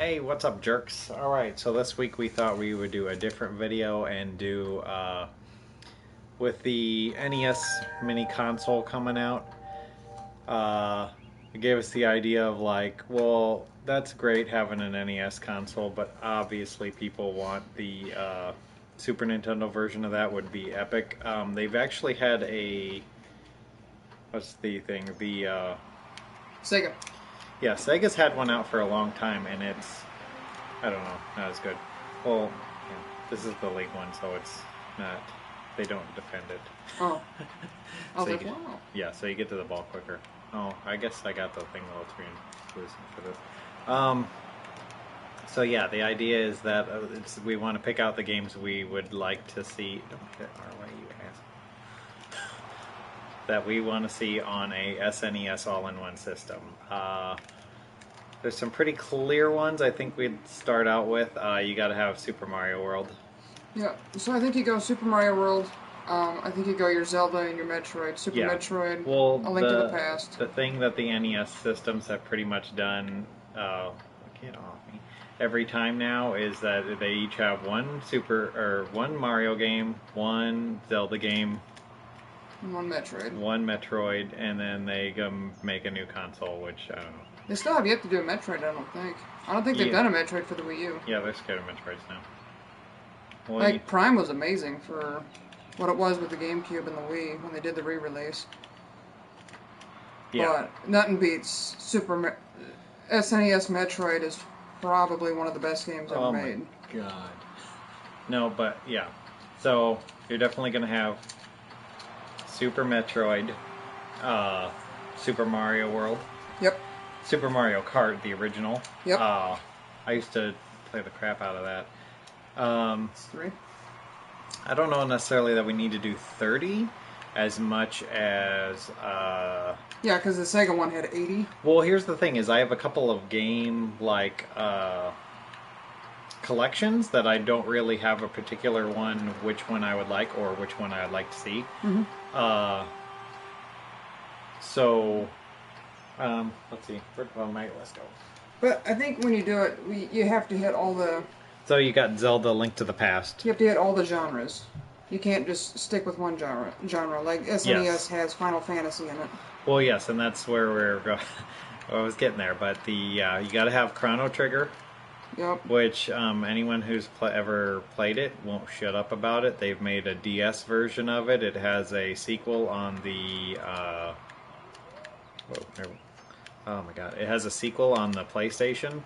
Hey, what's up, jerks? Alright, so this week we thought we would do a different video and do, with the NES mini console coming out, it gave us the idea of like, well, that's great having an NES console, but obviously people want the, Super Nintendo version of that would be epic. They've actually had a, what's the thing, Sega. yeah, Sega's had one out for a long time, and it's, I don't know, not as good. Well, yeah, this is the league one, so it's not, they don't defend it. Oh. I was So like, you, wow. yeah, so you get to the ball quicker. Oh, I guess I got the thing a little too inclusive for this. So yeah, the idea is that we want to pick out the games we would like to see. Don't hit our way, you ass. That we want to see on a SNES all-in-one system. There's some pretty clear ones I think we'd start out with. You gotta have Super Mario World. Yeah, so I think you go Super Mario World. I think you go your Zelda and your Metroid. Super Yeah. Metroid, Well, A Link to the Past. the thing that the NES systems have pretty much done, get off me, every time now is that they each have one Mario game, one Zelda game, And one Metroid. one Metroid, and then they go make a new console, which I don't know. They still have yet to do a Metroid, I don't think. I don't think they've Yeah. done a Metroid for the Wii U. Yeah, they're scared of Metroids now. Well, Like, Prime was amazing for what it was with the GameCube and the Wii when they did the re-release. yeah. But nothing beats SNES Metroid is probably one of the best games ever made. My God. No, but yeah. So you're definitely gonna have Super Metroid, Super Mario World, Yep. Super Mario Kart, the original. Yep. I used to play the crap out of that. It's 3. I don't know necessarily that we need to do 30 as much as Yeah, because the Sega one had 80. well, here's the thing: is I have a couple of game collections that I don't really have a particular one, which one I would like or which one I'd like to see. Mm-hmm. So, let's see. Where'd my list go? But I think when you do it, you have to hit all the. So you got Zelda: Link to the Past. You have to hit all the genres. You can't just stick with one genre. Like SNES Yes. has Final Fantasy in it. Well, yes, and that's where we're going. I was getting there, but you got to have Chrono Trigger. Yep. Which anyone who's ever played it won't shut up about it. They've made a DS version of it. It has a sequel on the. Oh my God! It has a sequel on the PlayStation.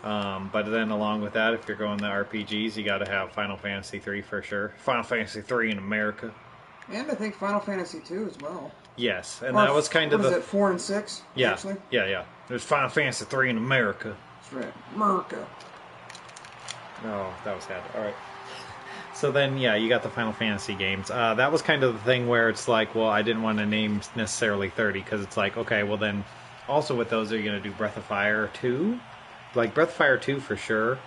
But then, along with that, if you're going the RPGs, you got to have Final Fantasy 3 for sure. Final Fantasy 3 in America. And I think Final Fantasy 2 as well. Yes, and Or that was kind of what the. is it, 4 and 6? Yeah, Actually? yeah. There's Final Fantasy 3 in America. That's right. America. Oh, that was sad. All right. So then, yeah, you got the Final Fantasy games. That was kind of the thing where it's like, well, I didn't want to name necessarily 30 because it's like, okay, well then, also with those, are you going to do Breath of Fire 2? Like Breath of Fire 2 for sure,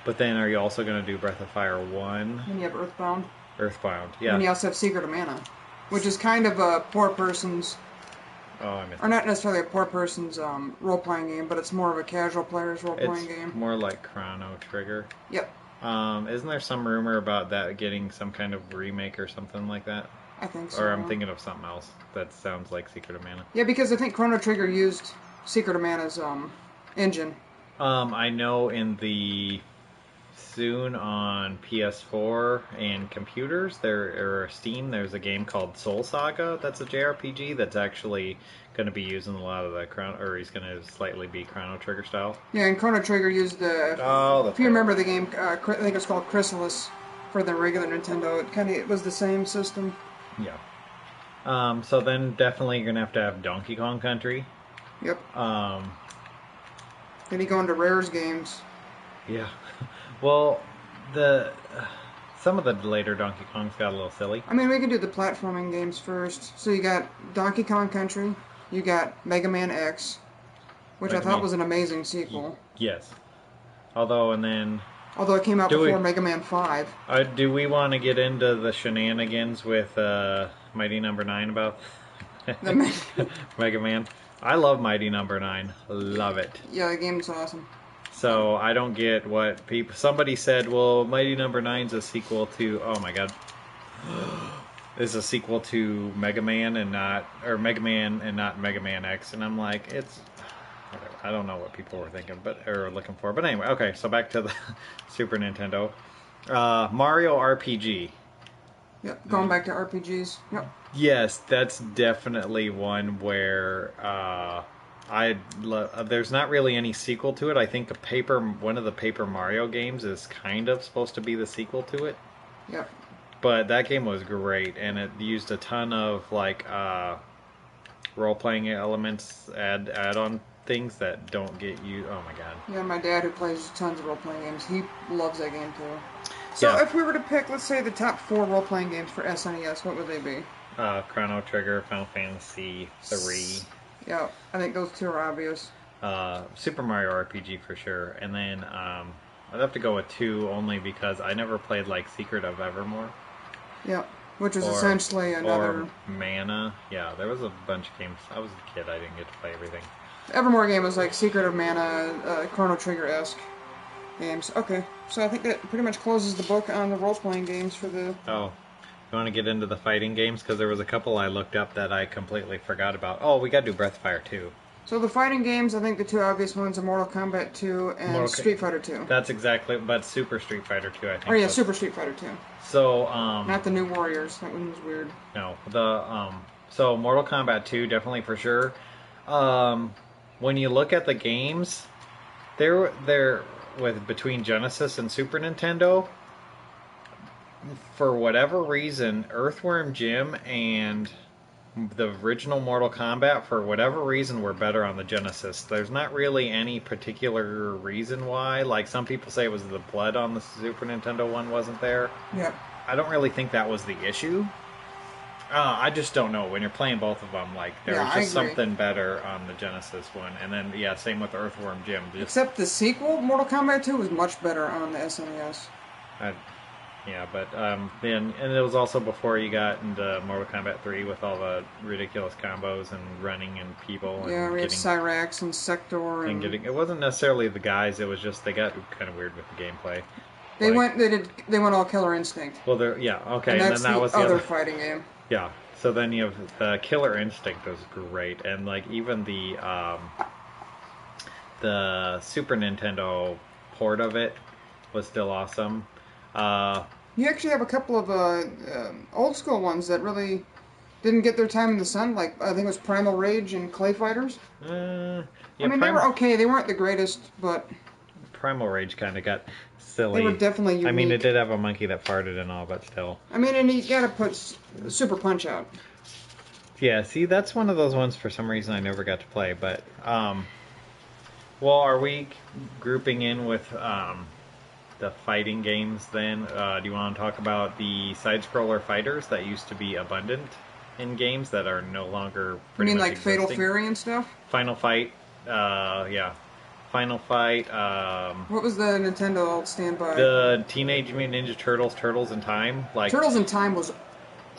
but then are you also going to do Breath of Fire 1? Then you have Earthbound. Earthbound, yeah. And you also have Secret of Mana, which is kind of a poor person's, Oh, I missed or not necessarily a poor person's role-playing game, but it's more of a casual player's role-playing It's game. more like Chrono Trigger. Yep. Isn't there some rumor about that getting some kind of remake or something like that? I think so. Or I'm thinking of something else that sounds like Secret of Mana. Yeah, because I think Chrono Trigger used Secret of Mana's engine. I know in the soon on PS4 and computers or Steam, there's a game called Soul Saga. That's a JRPG that's actually going to be using a lot of the or he's going to slightly be Chrono Trigger style. Yeah, and Chrono Trigger used the. Oh, if you remember the game, I think it's called Chrysalis for the regular Nintendo. It was the same system. Yeah. So then definitely you're going to have Donkey Kong Country. Yep. Then you go into Rare's games. Yeah. Well, some of the later Donkey Kongs got a little silly. I mean, we can do the platforming games first. So you got Donkey Kong Country, you got Mega Man X, which I thought was an amazing sequel. Yes. Although it came out before Mega Man 5. Do we want to get into the shenanigans with Mighty Number 9 about Mega Man? I love Mighty Number 9. Love it. Yeah, the game's awesome. So I don't get what people. Somebody said, "Well, Mighty Number Nine's a sequel to." Oh my god, is a sequel to Mega Man and not, or Mega Man and not Mega Man X, and I'm like, it's. Whatever. I don't know what people were thinking, or looking for. But anyway, okay. So back to the Super Nintendo, Mario RPG. Yep, going back to RPGs. Yep. Yes, that's definitely one where there's not really any sequel to it. I think one of the Paper Mario games is kind of supposed to be the sequel to it. Yep. But that game was great, and it used a ton of like role-playing elements, add-on things that don't get you. Oh my god. Yeah, my dad, who plays tons of role-playing games, he loves that game too. So Yeah. if we were to pick, let's say, the top 4 role-playing games for SNES, what would they be? Chrono Trigger, Final Fantasy 3. Yeah, I think those 2 are obvious. Super Mario RPG for sure, and then I'd have to go with 2 only because I never played like Secret of Evermore. Yeah, which is essentially another... Or Mana. Yeah, there was a bunch of games. I was a kid, I didn't get to play everything. Evermore game was like Secret of Mana, Chrono Trigger-esque games. Okay, so I think that pretty much closes the book on the role-playing games for the... Oh, you want to get into the fighting games? Because there was a couple I looked up that I completely forgot about. Oh, we got to do Breath of Fire 2. So the fighting games, I think the 2 obvious ones are Mortal Kombat 2 and Street Fighter 2. That's exactly, but Super Street Fighter 2, I think. Oh yeah, Super Street Fighter 2. So, not the New Warriors. That one was weird. No, so Mortal Kombat 2 definitely for sure. When you look at the games, they're between Genesis and Super Nintendo. For whatever reason, Earthworm Jim and the original Mortal Kombat, for whatever reason, were better on the Genesis. There's not really any particular reason why. Like, some people say it was the blood on the Super Nintendo one wasn't there. Yeah. I don't really think that was the issue. I just don't know. When you're playing both of them, like, there was just something better on the Genesis one. And then, yeah, same with Earthworm Jim. Except the sequel, Mortal Kombat 2, was much better on the SNES. Yeah, but then, and it was also before you got into Mortal Kombat 3 with all the ridiculous combos and running and people. Yeah, and we had Cyrax and Sector and it wasn't necessarily the guys. It was just they got kind of weird with the gameplay. They went all Killer Instinct. Well, okay, and then that was the other fighting game. Yeah, so then you have the Killer Instinct was great, and like even the Super Nintendo port of it was still awesome. You actually have a couple of old school ones that really didn't get their time in the sun. Like I think it was Primal Rage and Clay Fighters. Yeah, I mean, they were okay. They weren't the greatest, but Primal Rage kind of got silly. They were definitely unique. I mean, it did have a monkey that farted and all, but still. I mean, and you gotta put Super Punch Out. Yeah, see, that's one of those ones for some reason I never got to play. But, well, are we grouping in with the fighting games then? Do you want to talk about the side-scroller fighters that used to be abundant in games that are no longer pretty You mean much like existing? Fatal Fury and stuff? Final Fight, yeah. Final Fight. What was the Nintendo standby? The Teenage Mutant Ninja Turtles, Turtles in Time. Like Turtles in Time was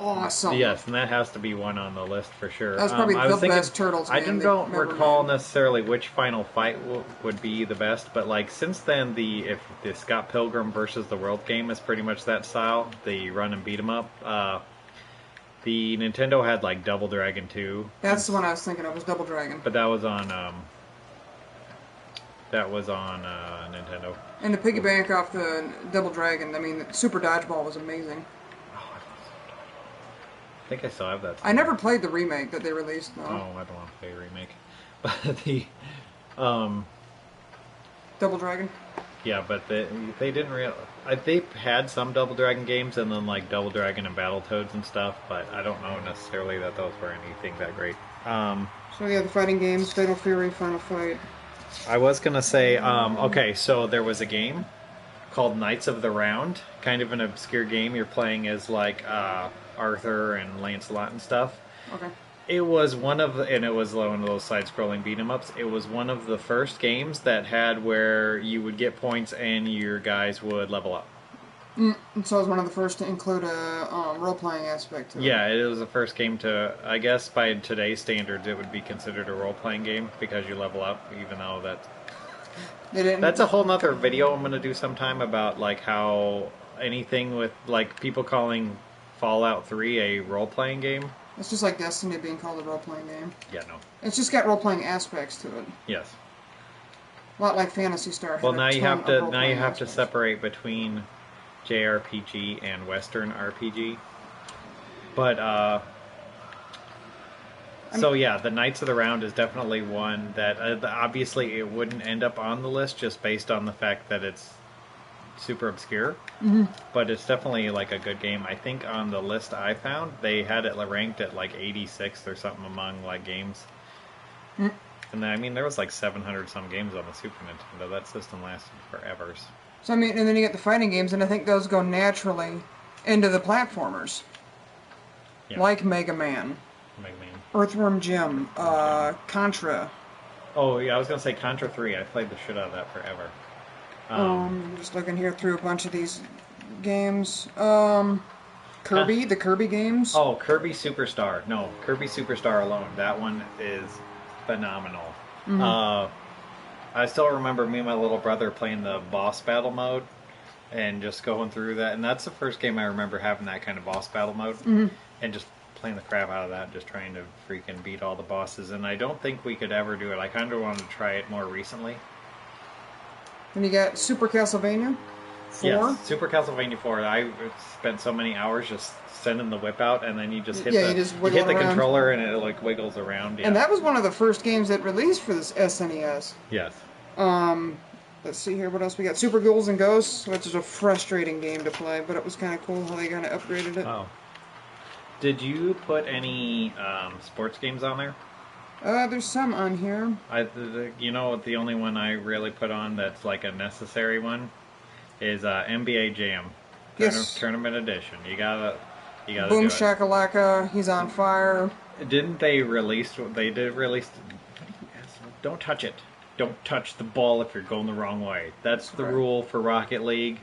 awesome. Yes, and that has to be one on the list for sure. That was probably the best Turtles game. I don't recall necessarily which Final Fight would be the best, but like since then, if the Scott Pilgrim versus the World game is pretty much that style, the run and beat 'em up. The Nintendo had like Double Dragon 2. That's the one I was thinking of. Was Double Dragon. But that was on. Nintendo. And to piggyback off the Double Dragon, I mean, Super Dodgeball was amazing. I think I still have that. I never played the remake that they released, though. Oh, I don't want to play a remake. But the, Double Dragon? Yeah, but they didn't they had some Double Dragon games and then like Double Dragon and Battletoads and stuff, but I don't know necessarily that those were anything that great. So yeah, the fighting games, Fatal Fury, Final Fight. I was going to say, okay, so there was a game called Knights of the Round, kind of an obscure game. You're playing as like Arthur and Lancelot and stuff. Okay. It was one of those side-scrolling beat-em-ups. It was one of the first games that had where you would get points and your guys would level up. So it was one of the first to include a role-playing aspect to it. Yeah, it was the first game to, I guess by today's standards, it would be considered a role-playing game because you level up, even though that They didn't. That's a whole nother video I'm gonna do sometime about like how anything with like people calling Fallout 3 a role playing game. It's just like Destiny being called a role-playing game. Yeah, no. It's just got role-playing aspects to it. Yes. A lot like Phantasy Star. Well, now you have to separate between JRPG and Western RPG. But so yeah, the Knights of the Round is definitely one that obviously it wouldn't end up on the list just based on the fact that it's super obscure. Mm-hmm. But it's definitely like a good game. I think on the list I found, they had it ranked at like 86th or something among like games. Mm. And I mean, there was like 700 some games on the Super Nintendo. That system lasted forever. So I mean, and then you get the fighting games, and I think those go naturally into the platformers, Yeah. like Mega Man, Earthworm Jim, Contra. Oh yeah, I was gonna say Contra 3. I played the shit out of that forever. Just looking here through a bunch of these games. Kirby, the Kirby games. Oh, Kirby Superstar. No, Kirby Superstar alone. That one is phenomenal. Mm-hmm. I still remember me and my little brother playing the boss battle mode and just going through that. And that's the first game I remember having that kind of boss battle mode. Mm-hmm. And just playing the crap out of that, just trying to freaking beat all the bosses. And I don't think we could ever do it. I kind of wanted to try it more recently. And you got Super Castlevania 4. Yes, Super Castlevania 4. I spent so many hours just sending the whip out, and then you just hit you just you hit the around. controller, and it like wiggles around. Yeah. And that was one of the first games that released for this SNES. Yes. Let's see here, what else we got? Super Ghouls and Ghosts, which is a frustrating game to play, but it was kind of cool how they kind of upgraded it. Oh. Did you put any sports games on there? There's some on here. You know, the only one I really put on that's like a necessary one is NBA Jam. Yes. Tournament Edition. You gotta Boom do it. Shakalaka, He's on Fire. Didn't they release? They did release. Don't touch it. Don't touch the ball if you're going the wrong way. That's the rule for Rocket League.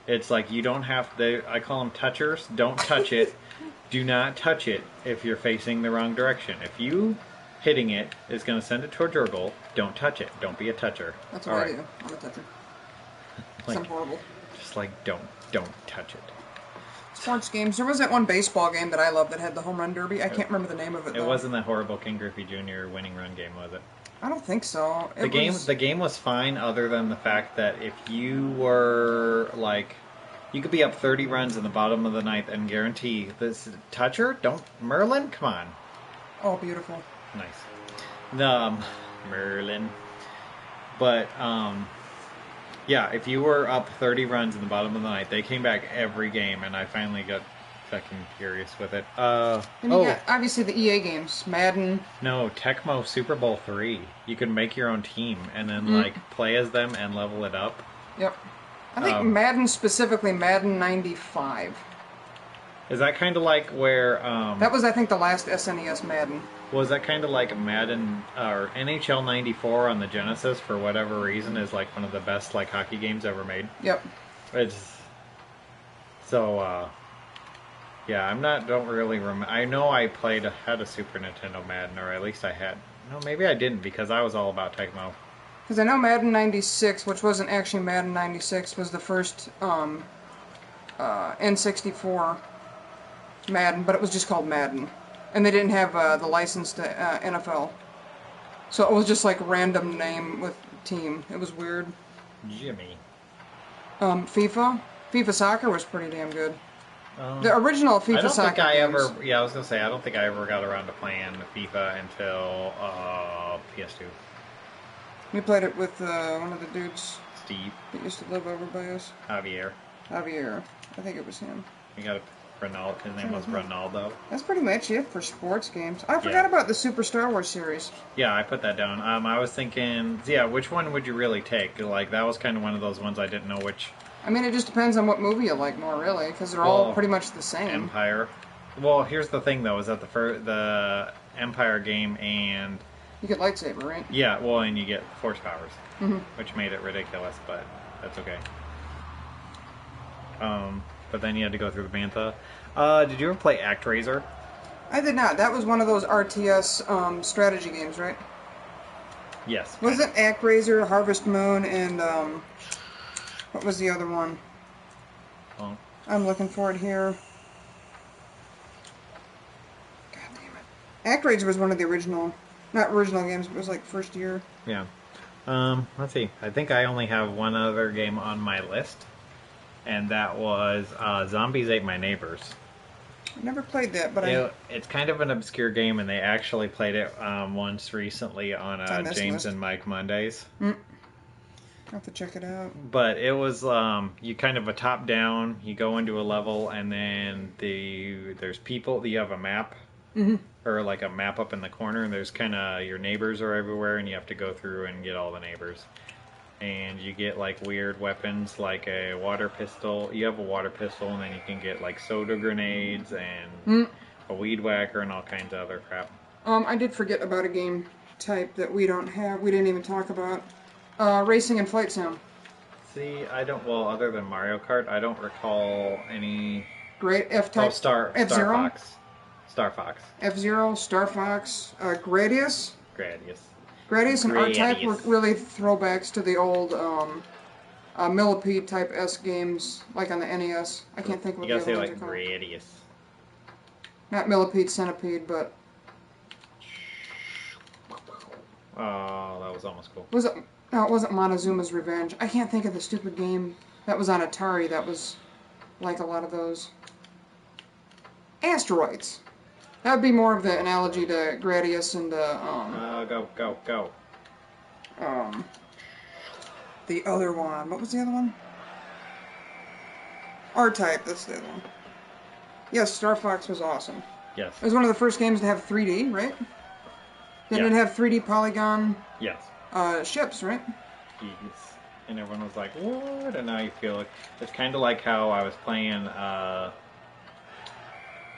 It's like you don't have to. I call them touchers. Don't touch it. Do not touch it if you're facing the wrong direction. If you hitting it is going to send it towards your goal, don't touch it. Don't be a toucher. That's what I do. I'm a toucher. I'm horrible. Just like don't touch it. Sports games. There was that one baseball game that I loved that had the home run derby. I can't remember the name of it. It wasn't that horrible King Griffey Jr. winning run game, was it? I don't think so. The game was fine, other than the fact that if you were like, you could be up 30 runs in the bottom of the ninth and guarantee this toucher. Don't Merlin, come on. Oh, beautiful. Nice. Merlin. But yeah, if you were up 30 runs in the bottom of the ninth, they came back every game, and I finally got fucking furious with it. And you got, obviously, the EA games. Madden. No, Tecmo Super Bowl 3. You can make your own team and then, like, play as them and level it up. Yep. I think Madden, specifically Madden 95. Is that kind of like where... that was, I think, the last SNES Madden. Was that kind of like Madden, or NHL 94 on the Genesis, for whatever reason, is, like, one of the best, like, hockey games ever made? Yep. It's... So, yeah, don't really remember. I know I had a Super Nintendo Madden, or at least I had. No, maybe I didn't, because I was all about Tecmo. Because I know Madden 96, which wasn't actually Madden 96, was the first N64 Madden, but it was just called Madden. And they didn't have the license to NFL. So it was just like a random name with team. It was weird. Jimmy. FIFA Soccer was pretty damn good. The original FIFA Soccer games. I was gonna say I don't think I ever got around to playing FIFA until PS2. We played it with one of the dudes. Steve. That used to live over by us. Javier. I think it was him. We got Ronaldo. His name was Ronaldo. That's pretty much it for sports games. I forgot about the Super Star Wars series. Yeah, I put that down. I was thinking, which one would you really take? Like, that was kind of one of those ones I didn't know which. I mean, it just depends on what movie you like more, really, because they're all pretty much the same. Empire. Well, here's the thing, though, is that the Empire game and... You get lightsaber, right? Yeah, well, and you get force powers, which made it ridiculous, but that's okay. But then you had to go through the Bantha. Did you ever play ActRaiser? I did not. That was one of those RTS strategy games, right? Yes. Wasn't ActRaiser, Harvest Moon, and what was the other one? Well, I'm looking for it here. God damn it. ActRaiser was one of the original, not original games, but it was like first year. yeah. Let's see. I think I only have one other game on my list, and that was Zombies Ate My Neighbors. I never played that, but It's kind of an obscure game, and they actually played it once recently on on this James list. and Mike Mondays. I'll have to check it out. But it was you kind of a top down. You go into a level, and then there's people. You have a map, or like a map up in the corner, and there's kind of your neighbors are everywhere, and you have to go through and get all the neighbors. And you get like weird weapons, like a water pistol. You have a water pistol, and then you can get like soda grenades and a weed whacker and all kinds of other crap. I did forget about a game type that we don't have. We didn't even talk about. Racing and flight sim. See, I don't. Well, other than Mario Kart, I don't recall any. Great F-Type. Oh, Star F-Zero? Fox. Star Fox. F-Zero, Star Fox, Gradius. Gradius. Gradius and R-Type were Gradius. really throwbacks to the old Millipede type S games, like on the NES. I can't think of what You the gotta other say ones like are called. Gradius. Not Millipede, Centipede, but Oh, that was almost cool. was it? No, it wasn't Montezuma's Revenge. I can't think of the stupid game that was on Atari that was like a lot of those. Asteroids. That would be more of the analogy to Gradius and Go. the other one. What was the other one? R-Type, that's the other one. Yes, Star Fox was awesome. Yes. It was one of the first games to have 3D, right? Didn't it Yeah. have 3D polygon Yes. ships, right? Yes. And everyone was like, what? And now you feel like... It's kind of like how I was playing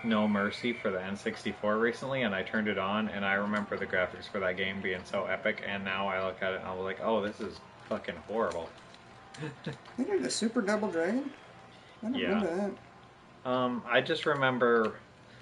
No Mercy for the N64 recently, and I turned it on, and I remember the graphics for that game being so epic, and now I look at it and I'm like, oh, this is fucking horrible. They did the Super Double Dragon? I don't Yeah. remember that. I just remember.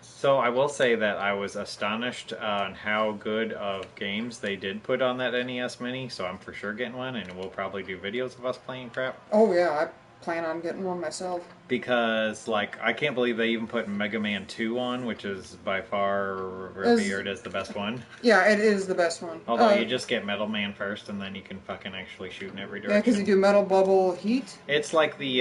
So I will say that I was astonished on how good of games they did put on that NES Mini. So I'm for sure getting one, and we'll probably do videos of us playing crap. Oh yeah, I plan on getting one myself. Because like I can't believe they even put Mega Man 2 on, which is by far revered as the best one. Yeah, it is the best one. Although you just get Metal Man first, and then you can fucking actually shoot in every Yeah, direction. because you do metal bubble heat. It's like the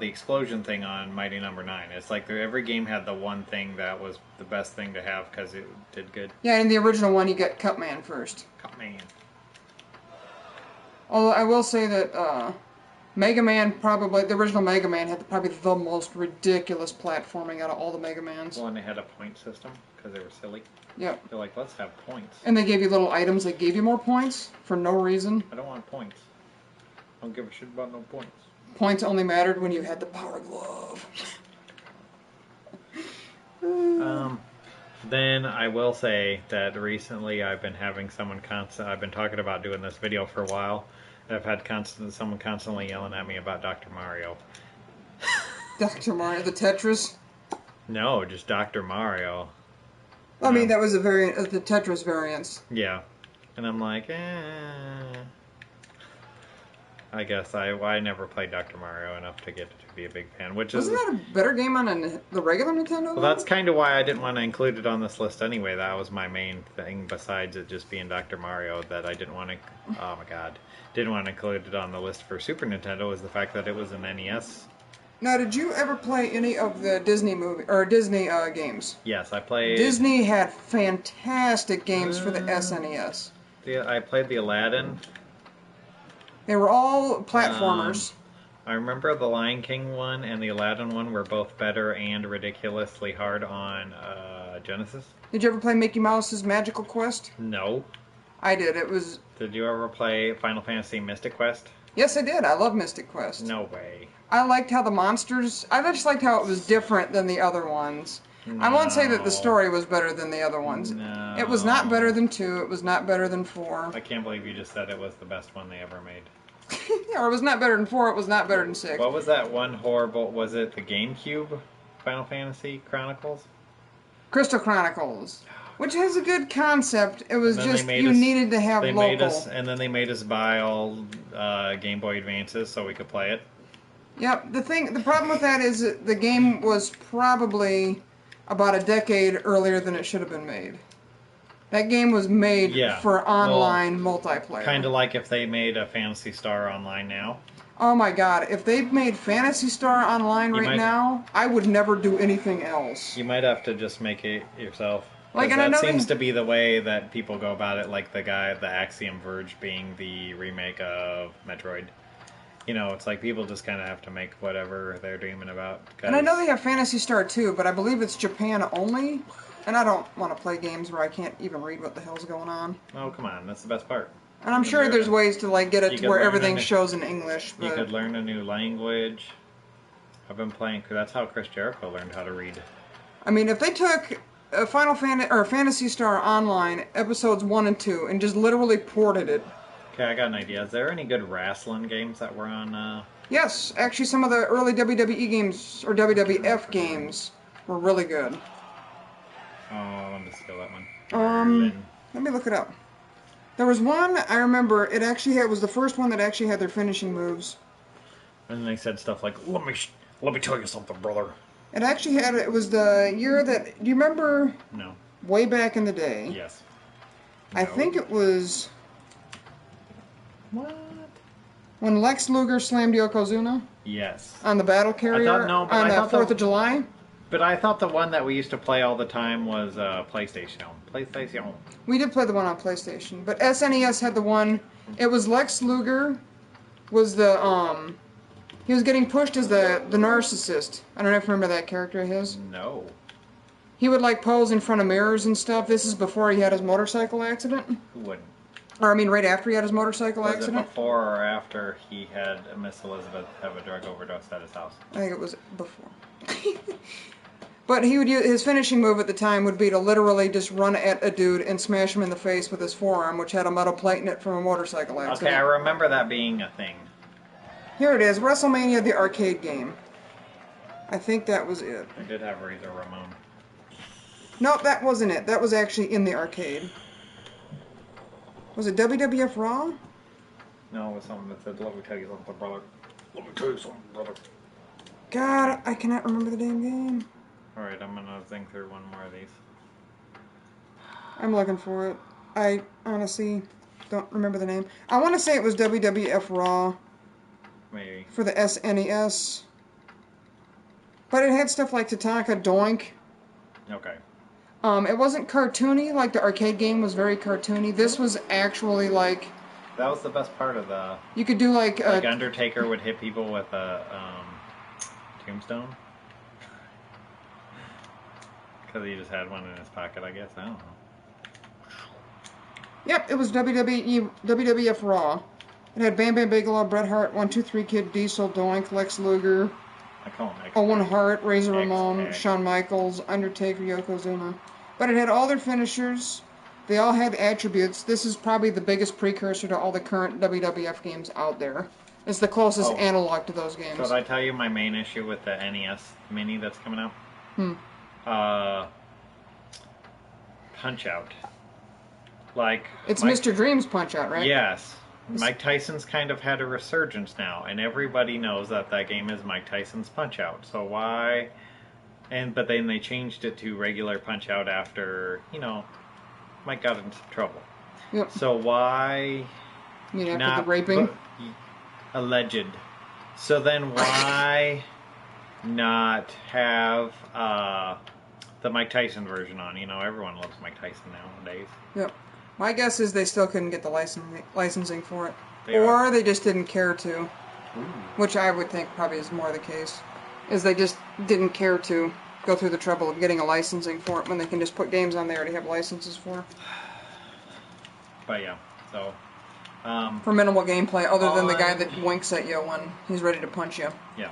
explosion thing on Mighty Number 9. It's like every game had the one thing that was the best thing to have because it did good. Yeah, in the original one, you get Cutman first. Cut man. Although I will say that Mega Man the original Mega Man had probably the most ridiculous platforming out of all the Mega Mans. Well, and they had a point system because they were silly. Yep. They're like, let's have points. And they gave you little items that gave you more points for no reason. I don't want points. I don't give a shit about no points. Points only mattered when you had the Power Glove. Then I will say that recently I've been having someone I've been talking about doing this video for a while. I've had someone constantly yelling at me about Dr. Mario. Dr. Mario, the Tetris. No, just Dr. Mario. I mean, that was a variant of the Tetris variants. Yeah. And I'm like, I guess I never played Dr. Mario enough to get to be a big fan, which is... Wasn't that a better game on the regular Nintendo? Well, that's kind of why I didn't want to include it on this list anyway. That was my main thing, besides it just being Dr. Mario, that I didn't want to... Oh my god. Didn't want to include it on the list for Super Nintendo, was the fact that it was an NES. Now, did you ever play any of the Disney games? Yes, I played... Disney had fantastic games for the SNES. I played the Aladdin. They were all platformers. I remember the Lion King one and the Aladdin one were both better and ridiculously hard on Genesis. Did you ever play Mickey Mouse's Magical Quest? No. I did. It was... Did you ever play Final Fantasy Mystic Quest? Yes, I did. I love Mystic Quest. No way. I liked how the monsters... I just liked how it was different than the other ones. I won't say that the story was better than the other ones. No. It was not better than 2. It was not better than 4. I can't believe you just said it was the best one they ever made. Yeah, or it was not better than 4. It was not better than 6. What was that one horrible... Was it the GameCube Final Fantasy Chronicles? Crystal Chronicles. Oh, Which has a good concept. It was And then just you needed to have local. And then they made us buy all Game Boy Advances so we could play it. Yep. The problem with that is that the game was probably about a decade earlier than it should have been made. That game was made for online multiplayer. Kind of like if they made a Phantasy Star Online now. Oh my god, if they made Phantasy Star Online now, I would never do anything else. You might have to just make it yourself. Like, and that seems to be the way that people go about it, like the Axiom Verge being the remake of Metroid. You know, it's like people just kind of have to make whatever they're dreaming about. And I know they have Phantasy Star too, but I believe it's Japan only. And I don't want to play games where I can't even read what the hell's going on. Oh, come on. That's the best part. And I'm sure there's ways to like get it to where everything shows in English. But... You could learn a new language. I've been playing... That's how Chris Jericho learned how to read. I mean, if they took Phantasy Star Online, episodes 1 and 2, and just literally ported it... Okay, I got an idea. Is there any good wrestling games that were on... Yes, actually some of the early WWE games, or WWF games, were really good. Oh, I wanted to steal that one. Let me look it up. There was one, I remember, it was the first one that actually had their finishing moves. And they said stuff like, let me tell you something, brother. It was the year that, do you remember? No. Way back in the day. Yes. No. I think it was... What? When Lex Luger slammed Yokozuna? Yes. On the battle carrier? On the 4th of July? But I thought the one that we used to play all the time was PlayStation. PlayStation. We did play the one on PlayStation, but SNES had the one. It was Lex Luger, was the he was getting pushed as the narcissist. I don't know if you remember that character of his. No. He would like pose in front of mirrors and stuff. This is before he had his motorcycle accident. Who wouldn't? Or I mean, right after he had his motorcycle accident. Was it before or after he had Miss Elizabeth have a drug overdose at his house? I think it was before. But he would his finishing move at the time would be to literally just run at a dude and smash him in the face with his forearm, which had a metal plate in it from a motorcycle accident. Okay, I remember that being a thing. Here it is, WrestleMania, the arcade game. I think that was it. I did have Razor Ramon. No, that wasn't it. That was actually in the arcade. Was it WWF Raw? No, it was something that said, let me tell you something, brother. Let me tell you something, brother. God, I cannot remember the damn game. Alright, I'm gonna think through one more of these. I'm looking for it. I honestly don't remember the name. I want to say it was WWF Raw. Maybe. For the SNES. But it had stuff like Tatanka Doink. Okay. It wasn't cartoony, like the arcade game was very cartoony. This was actually like... That was the best part of the... You could do like... Like Undertaker would hit people with a tombstone. Because he just had one in his pocket, I guess. I don't know. Yep, it was WWF Raw. It had Bam Bam Bigelow, Bret Hart, 1-2-3 Kid, Diesel, Doink, Lex Luger, I call him X. Owen Hart, Razor Ramon, X. Shawn Michaels, Undertaker, Yokozuna. But it had all their finishers. They all had attributes. This is probably the biggest precursor to all the current WWF games out there. It's the closest analog to those games. Should I tell you my main issue with the NES Mini that's coming out? Punch-Out. Like... It's Mr. Dream's Punch-Out, right? Yes. Mike Tyson's kind of had a resurgence now, and everybody knows that that game is Mike Tyson's Punch-Out. So why... But then they changed it to regular Punch-Out after, you know, Mike got into trouble. Yep. So why... You mean after the raping? Alleged. So then why not have the Mike Tyson version on? You know, everyone loves Mike Tyson nowadays. Yep. My guess is they still couldn't get the licensing for it. Or they just didn't care to. Which I would think probably is more the case. Is they just didn't care to go through the trouble of getting a licensing for it when they can just put games on there to have licenses for. But yeah, so... for minimal gameplay, other than the guy that winks at you when he's ready to punch you. Yeah.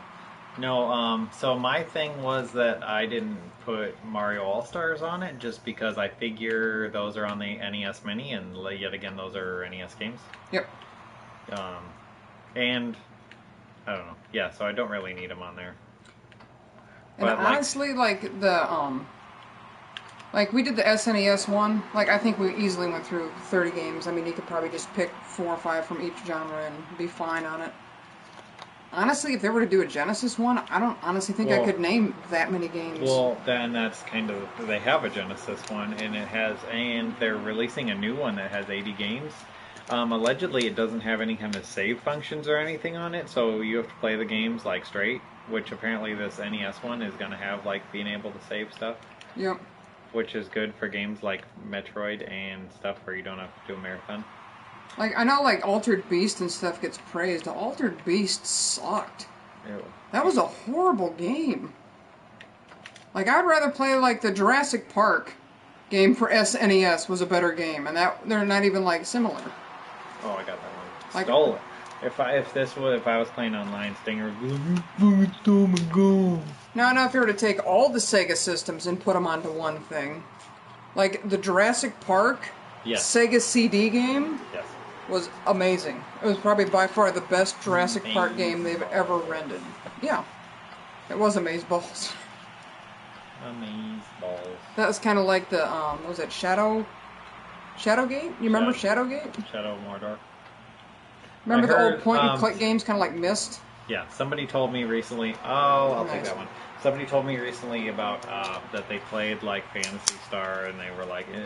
No, so my thing was that I didn't put Mario All-Stars on it just because I figure those are on the NES Mini, and yet again, those are NES games. Yep. And, I don't know. Yeah, so I don't really need them on there. And but honestly, like the Like, we did the SNES one. Like, I think we easily went through 30 games. I mean, you could probably just pick 4 or 5 from each genre and be fine on it. Honestly, if they were to do a Genesis one, I don't honestly think I Well- could name that many games. Well, then that's kind of they have a Genesis one, and they're releasing a new one that has 80 games. Allegedly, it doesn't have any kind of save functions or anything on it, so you have to play the games like straight. Which apparently this NES one is going to have like being able to save stuff, Yep. which is good for games like Metroid and stuff where you don't have to do a marathon. Like, I know, like, Altered Beast and stuff gets praised. Altered Beast sucked. Ew. That was a horrible game. Like, I'd rather play, like, the Jurassic Park game for SNES was a better game, and that they're not even, like, similar. Oh, I got that one. Like- Stole it. If I was playing online, Stinger would be like, "You fucking stole my goal." Now, if you were to take all the Sega systems and put them onto one thing, like, the Jurassic Park Yes. Sega CD game Yes. was amazing. It was probably by far the best Jurassic Park game they've ever rendered. Yeah. It was Amazeballs. Amazeballs. That was kind of like the, what was it, Shadowgate? You remember Shadowgate? Shadow of Mordor. Remember I the heard, old point-and-click games, kind of like Myst? Yeah, somebody told me recently. Oh, I'll take Nice. that one. Somebody told me recently about that they played like Phantasy Star, and they were like, eh.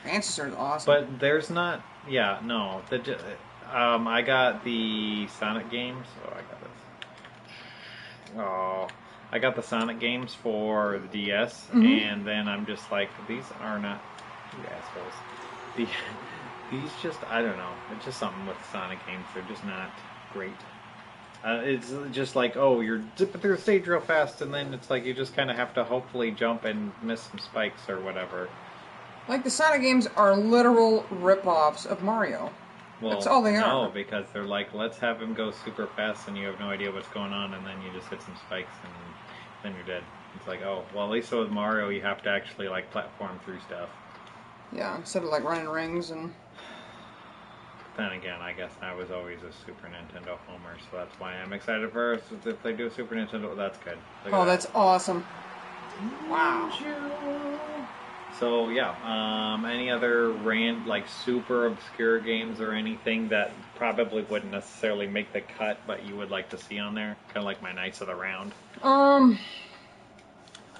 Fantasy Star is awesome. But there's not. Yeah, no. I got the Sonic games. Oh, I got this. Oh, I got the Sonic games for the DS, and then I'm just like, these are not. You assholes. These just, I don't know. It's just something with Sonic games. They're just not great. It's just like, oh, you're zipping through the stage real fast, and then it's like you just kind of have to hopefully jump and miss some spikes or whatever. Like, the Sonic games are literal rip-offs of Mario. Well, That's all they no, are. because they're like, let's have him go super fast, and you have no idea what's going on, and then you just hit some spikes, and then you're dead. It's like, oh, well, at least with Mario, you have to actually like platform through stuff. Yeah, instead of, like, running rings and... Then again, I guess I was always a Super Nintendo homer, so that's why I'm excited for us. If they do a Super Nintendo, that's good. Look at Oh, that. that's awesome. Wow. So yeah, any other like super obscure games or anything that probably wouldn't necessarily make the cut, but you would like to see on there? Kind of like my Knights of the Round. I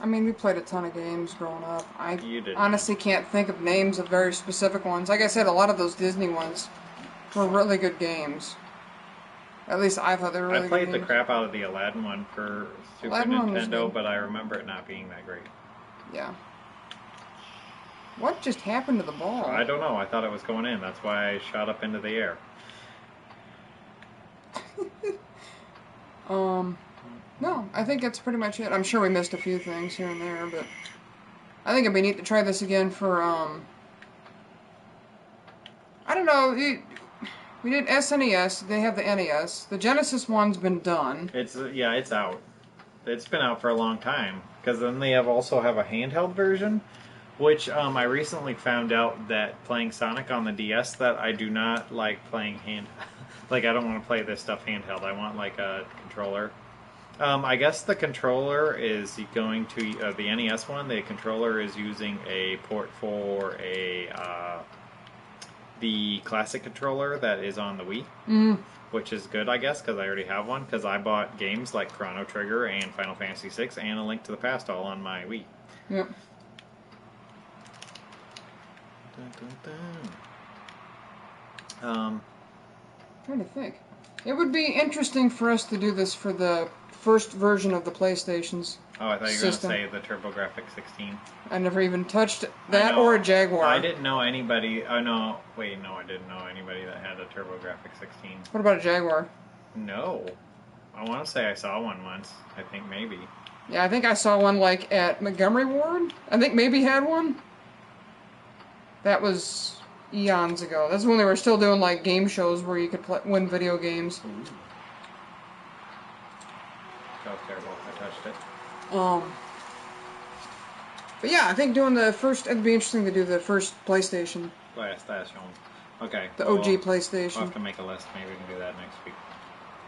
mean, we played a ton of games growing up. I You did. honestly can't think of names of very specific ones. Like I said, a lot of those Disney ones were really good games. At least I thought they were really I played good the games. crap out of the Aladdin one for Super Aladdin one was Nintendo, good. but I remember it not being that great. Yeah. What just happened to the ball? I don't know. I thought it was going in. That's why I shot up into the air. No, I think that's pretty much it. I'm sure we missed a few things here and there, but I think it'd be neat to try this again for, I don't know, we did SNES, they have the NES, the Genesis one's been done. It's out. It's been out for a long time because then they also have a handheld version, which I recently found out that playing Sonic on the DS that I do not like playing like I don't want to play this stuff handheld. I want like a controller. I guess the controller is going to the NES one. The controller is using a port for the classic controller that is on the Wii, which is good, I guess, because I already have one. Because I bought games like Chrono Trigger and Final Fantasy VI and A Link to the Past all on my Wii. Yep. Trying to think. It would be interesting for us to do this for the first version of the PlayStations. Oh, I thought you were going to System. say the TurboGrafx 16. I never even touched I that know. or a Jaguar. I didn't know anybody. Oh no, wait, no, I didn't know anybody that had a TurboGrafx 16. What about a Jaguar? No, I want to say I saw one once. I think maybe. Yeah, I think I saw one like at Montgomery Ward. I think maybe had one. That was eons ago. That's when they were still doing like game shows where you could win video games. That was terrible. I touched it. But yeah, I think doing the first, it'd be interesting to do the first PlayStation, PlayStation. Okay. the well, OG We'll PlayStation. have to make a list. Maybe we can do that next week.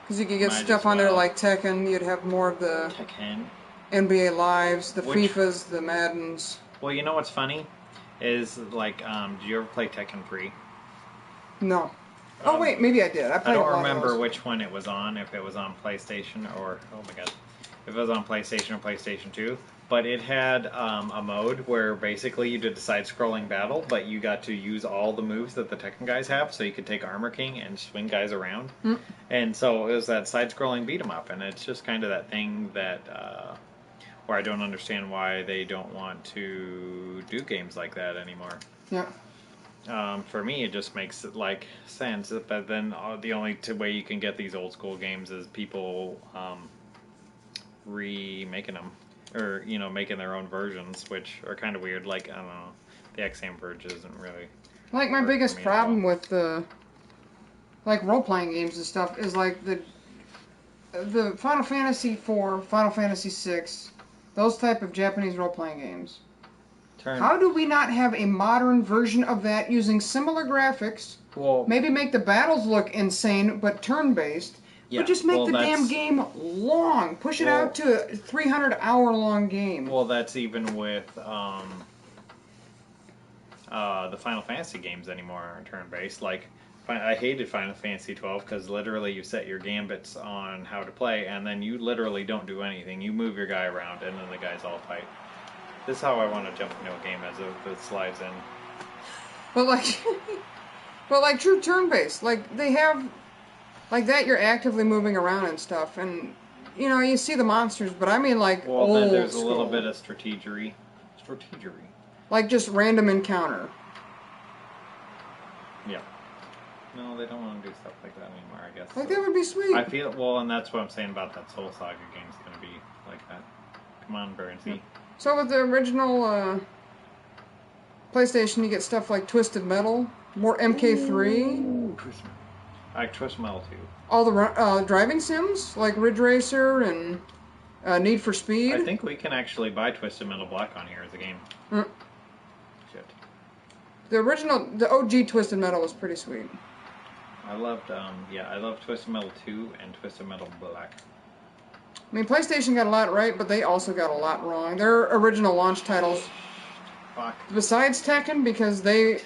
Because you could get Might stuff as on there well. like Tekken, you'd have more of the Tekken. NBA Lives, the Which- FIFAs, the Maddens. Well, you know what's funny is like, do you ever play Tekken 3? No. Oh wait, maybe I did. I I played a don't lot of remember those. which one it was on, if it was on PlayStation or, oh my god, if it was on PlayStation or PlayStation 2. But it had a mode where basically you did a side scrolling battle, but you got to use all the moves that the Tekken guys have, so you could take Armor King and swing guys around. And so it was that side scrolling beat 'em up, and it's just kind of that thing that. Where I don't understand why they don't want to do games like that anymore. Yeah. For me, it just makes like sense. But then the only way you can get these old school games is people remaking them, or making their own versions, which are kind of weird. Like I don't know, the XM version isn't really. Like my work for biggest me as problem well. with the like role playing games and stuff is like the Final Fantasy 4, Final Fantasy 6, those type of Japanese role playing games. How do we not have a modern version of that using similar graphics? Well, Maybe make the battles look insane, but turn-based. yeah. But just make well, the damn game long. Push it out to a 300-hour-long game. Well, that's even with the Final Fantasy games anymore aren't turn-based. Like, I hated Final Fantasy 12 because literally you set your gambits on how to play, and then you literally don't do anything. You move your guy around, and then the guys all fight. This is how I want to jump into a game as it slides in. But like, but like true turn-based. Like they have, like that you're actively moving around and stuff, and you see the monsters. But I mean like Well, old then there's a school. little bit of strategery. Like just random encounter. Yeah. No, they don't want to do stuff like that anymore, I guess. Like So that would be sweet. I feel, well, and that's what I'm saying about that Soul Saga game's going to be like that. Come on, Burnsy. So with the original PlayStation, you get stuff like Twisted Metal, more MK3, Twist Metal 2. all the driving sims like Ridge Racer and Need for Speed. I think we can actually buy Twisted Metal Black on here as a game. Shit. The OG Twisted Metal was pretty sweet. I loved Twisted Metal 2 and Twisted Metal Black. I mean, PlayStation got a lot right, but they also got a lot wrong. Their original launch titles, Fuck. besides Tekken, because they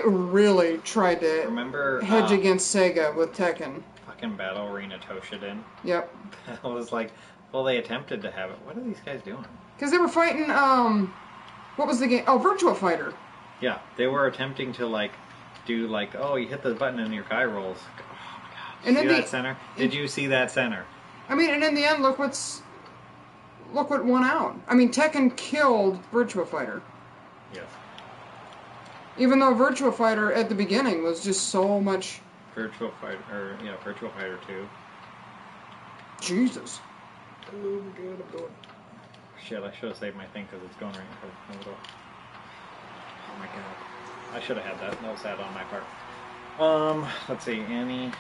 really tried to Remember hedge against Sega with Tekken. fucking Battle Arena Toshinden? Yep. I was like, well, they attempted to have it. What are these guys doing? Because they were fighting, what was the game? Oh, Virtua Fighter. Yeah, they were attempting to do oh, you hit the button and your guy rolls. Oh my god! And See then that center? Did you see that center? I mean, and in the end, look what won out. I mean, Tekken killed Virtua Fighter. Yes. Even though Virtua Fighter at the beginning was just so much. Virtua Fighter 2. Jesus. Oh my god, I'm going. Shit, I should have saved my thing because it's going right in the middle. Oh my god. I should have had that. That was sad on my part. Let's see. Any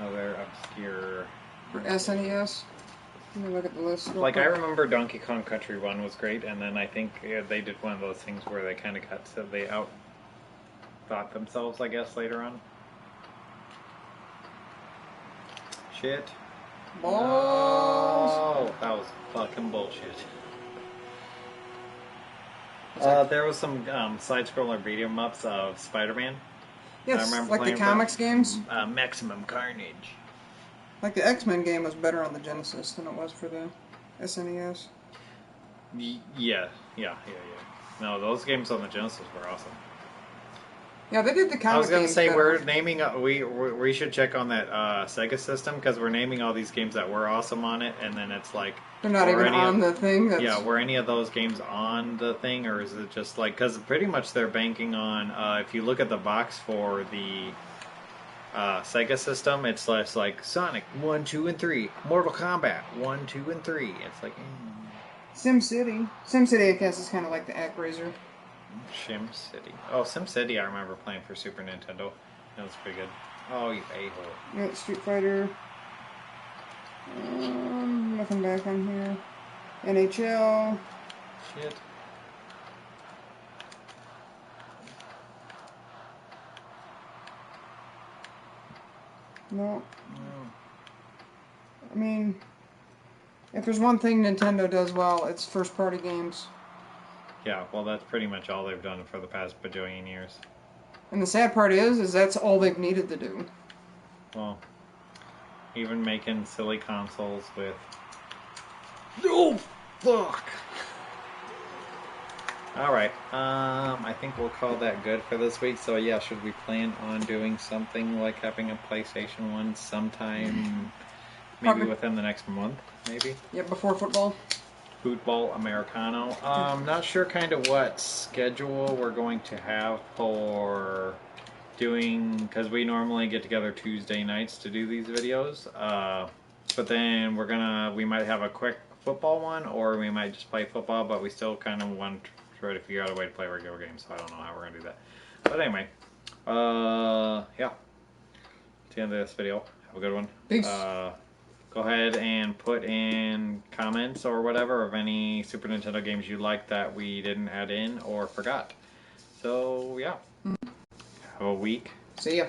other obscure... For SNES. Let me look at the list. real I quick. remember Donkey Kong Country 1 was great, and then I think they did one of those things where they kind of they outthought themselves, I guess, later on. Shit. Balls. Oh, that was fucking bullshit. There was some side-scroller beat 'em ups of Spider-Man. Yes, I remember like the playing comics games. Maximum Carnage. Like the X-Men game was better on the Genesis than it was for the SNES. Yeah. No, those games on the Genesis were awesome. Yeah, they did the comic I was gonna games say better. we're naming we should check on that Sega system because we're naming all these games that were awesome on it, and then it's like They're not were even any on of- the thing. That's... Yeah, were any of those games on the thing, or is it just because pretty much they're banking on if you look at the box for the Sega system, it's just like Sonic 1, 2, and 3, Mortal Kombat 1, 2, and 3. It's like SimCity. SimCity, I guess, is kind of like the ActRaiser. Sim City. Oh, Sim City, I remember playing for Super Nintendo. That was pretty good. Oh, you a-hole. Yeah, Street Fighter. Nothing back on here. NHL. Shit. No. I mean, if there's one thing Nintendo does well, it's first-party games. Yeah, well, that's pretty much all they've done for the past bajillion years. And the sad part is that's all they've needed to do. Well, even making silly consoles with... Oh, fuck! Alright, I think we'll call that good for this week. So yeah, should we plan on doing something like having a PlayStation 1 sometime, maybe Probably. within the next month, maybe? Yeah, before football. Football Americano. Not sure kind of what schedule we're going to have for doing, because we normally get together Tuesday nights to do these videos. But then we might have a quick football one, or we might just play football, but we still kind of want to try to figure out a way to play regular games, so I don't know how we're going to do that. But anyway, yeah. That's the end of this video. Have a good one. Peace. Go ahead and put in comments or whatever of any Super Nintendo games you like that we didn't add in or forgot. So, yeah. Have a week. See ya.